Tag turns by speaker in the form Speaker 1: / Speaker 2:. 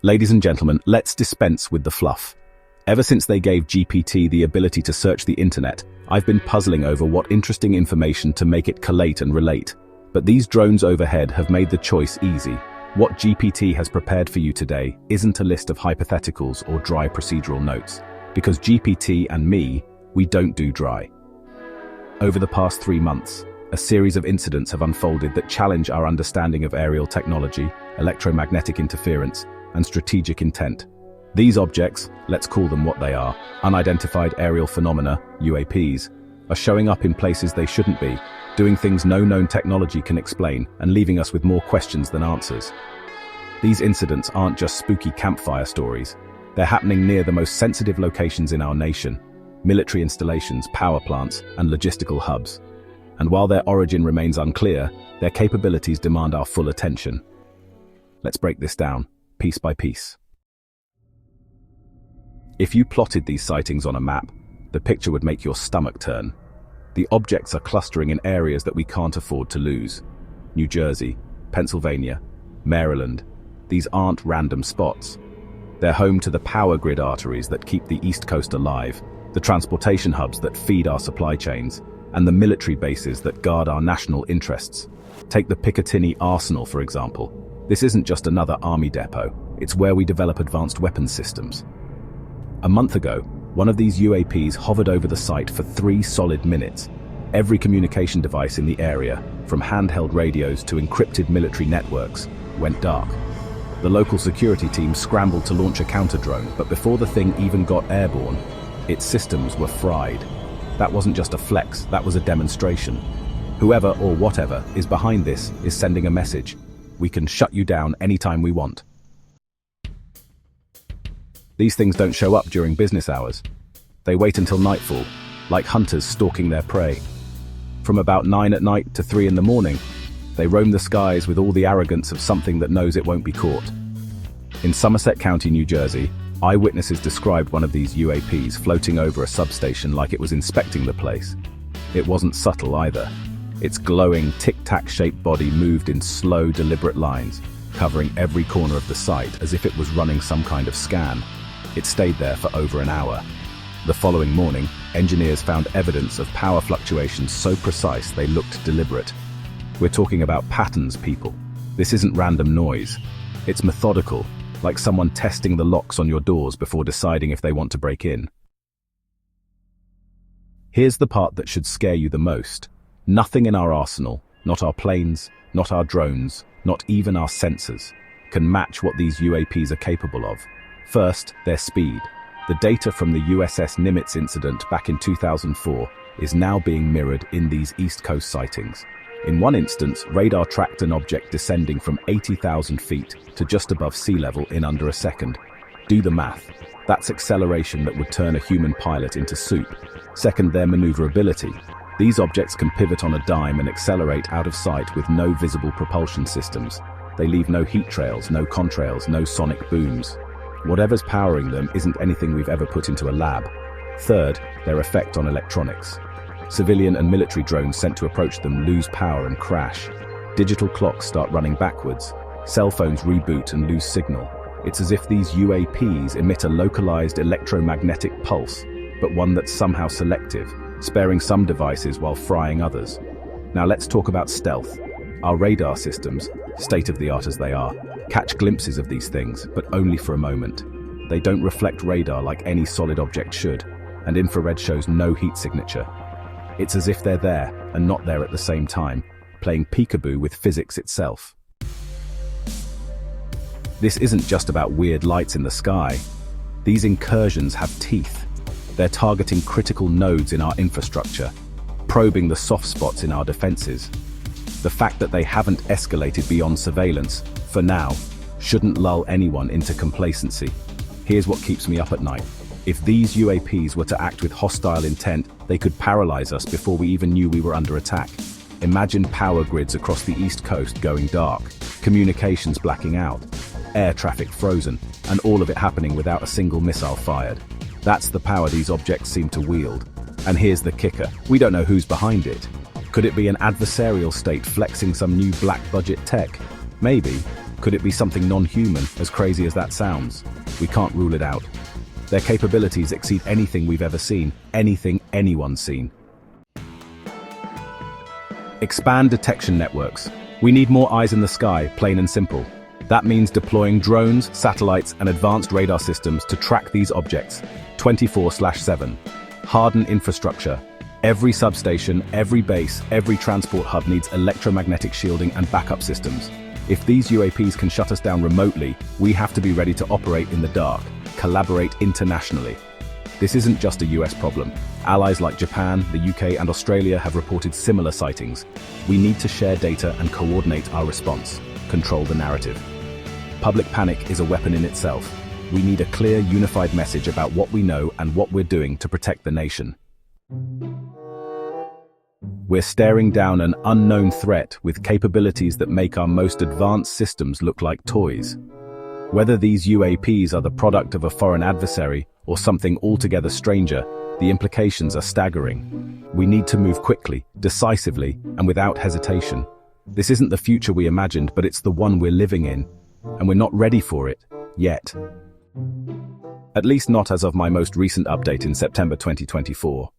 Speaker 1: Ladies and gentlemen, let's dispense with the fluff. Ever since they gave GPT the ability to search the internet, I've been puzzling over what interesting information to make it collate and relate. But these drones overhead have made the choice easy. What GPT has prepared for you today isn't a list of hypotheticals or dry procedural notes, because GPT and me, we don't do dry. Over the past 3 months, a series of incidents have unfolded that challenge our understanding of aerial technology, electromagnetic interference, and strategic intent. These objects, let's call them what they are, unidentified aerial phenomena, UAPs, are showing up in places they shouldn't be, doing things no known technology can explain, and leaving us with more questions than answers. These incidents aren't just spooky campfire stories. They're happening near the most sensitive locations in our nation: military installations, power plants, and logistical hubs. And while their origin remains unclear, their capabilities demand our full attention. Let's break this down, piece by piece. If you plotted these sightings on a map, the picture would make your stomach turn. The objects are clustering in areas that we can't afford to lose. New Jersey, Pennsylvania, Maryland. These aren't random spots. They're home to the power grid arteries that keep the East Coast alive, the transportation hubs that feed our supply chains, and the military bases that guard our national interests. Take the Picatinny Arsenal, for example. This isn't just another army depot, it's where we develop advanced weapons systems. A month ago, one of these UAPs hovered over the site for 3 solid minutes. Every communication device in the area, from handheld radios to encrypted military networks, went dark. The local security team scrambled to launch a counter-drone, but before the thing even got airborne, its systems were fried. That wasn't just a flex, that was a demonstration. Whoever or whatever is behind this is sending a message. We can shut you down anytime we want. These things don't show up during business hours. They wait until nightfall, like hunters stalking their prey. From about 9 at night to 3 in the morning, they roam the skies with all the arrogance of something that knows it won't be caught. In Somerset County, New Jersey, eyewitnesses described one of these UAPs floating over a substation like it was inspecting the place. It wasn't subtle either. Its glowing, tic-tac-shaped body moved in slow, deliberate lines, covering every corner of the site as if it was running some kind of scan. It stayed there for over an hour. The following morning, engineers found evidence of power fluctuations so precise they looked deliberate. We're talking about patterns, people. This isn't random noise. It's methodical, like someone testing the locks on your doors before deciding if they want to break in. Here's the part that should scare you the most. Nothing in our arsenal, not our planes, not our drones, not even our sensors, can match what these UAPs are capable of. First, their speed. The data from the USS Nimitz incident back in 2004 is now being mirrored in these East Coast sightings. In one instance, radar tracked an object descending from 80,000 feet to just above sea level in under a second. Do the math. That's acceleration that would turn a human pilot into soup. Second, their maneuverability. These objects can pivot on a dime and accelerate out of sight with no visible propulsion systems. They leave no heat trails, no contrails, no sonic booms. Whatever's powering them isn't anything we've ever put into a lab. Third, their effect on electronics. Civilian and military drones sent to approach them lose power and crash. Digital clocks start running backwards. Cell phones reboot and lose signal. It's as if these UAPs emit a localized electromagnetic pulse, but one that's somehow selective, sparing some devices while frying others. Now let's talk about stealth. Our radar systems, state-of-the-art as they are, catch glimpses of these things, but only for a moment. They don't reflect radar like any solid object should, and infrared shows no heat signature. It's as if they're there and not there at the same time, playing peekaboo with physics itself. This isn't just about weird lights in the sky. These incursions have teeth. They're targeting critical nodes in our infrastructure, probing the soft spots in our defenses. The fact that they haven't escalated beyond surveillance, for now, shouldn't lull anyone into complacency. Here's what keeps me up at night. If these UAPs were to act with hostile intent, they could paralyze us before we even knew we were under attack. Imagine power grids across the East Coast going dark, communications blacking out, air traffic frozen, and all of it happening without a single missile fired. That's the power these objects seem to wield. And here's the kicker. We don't know who's behind it. Could it be an adversarial state flexing some new black budget tech? Maybe. Could it be something non-human, as crazy as that sounds? We can't rule it out. Their capabilities exceed anything we've ever seen, anything anyone's seen. Expand detection networks. We need more eyes in the sky, plain and simple. That means deploying drones, satellites, and advanced radar systems to track these objects 24/7. Harden infrastructure. Every substation, every base, every transport hub needs electromagnetic shielding and backup systems. If these UAPs can shut us down remotely, we have to be ready to operate in the dark, collaborate internationally. This isn't just a US problem. Allies like Japan, the UK, and Australia have reported similar sightings. We need to share data and coordinate our response. Control the narrative. Public panic is a weapon in itself. We need a clear, unified message about what we know and what we're doing to protect the nation. We're staring down an unknown threat with capabilities that make our most advanced systems look like toys. Whether these UAPs are the product of a foreign adversary or something altogether stranger, the implications are staggering. We need to move quickly, decisively, and without hesitation. This isn't the future we imagined, but it's the one we're living in, and we're not ready for it, yet. At least not as of my most recent update in September 2024.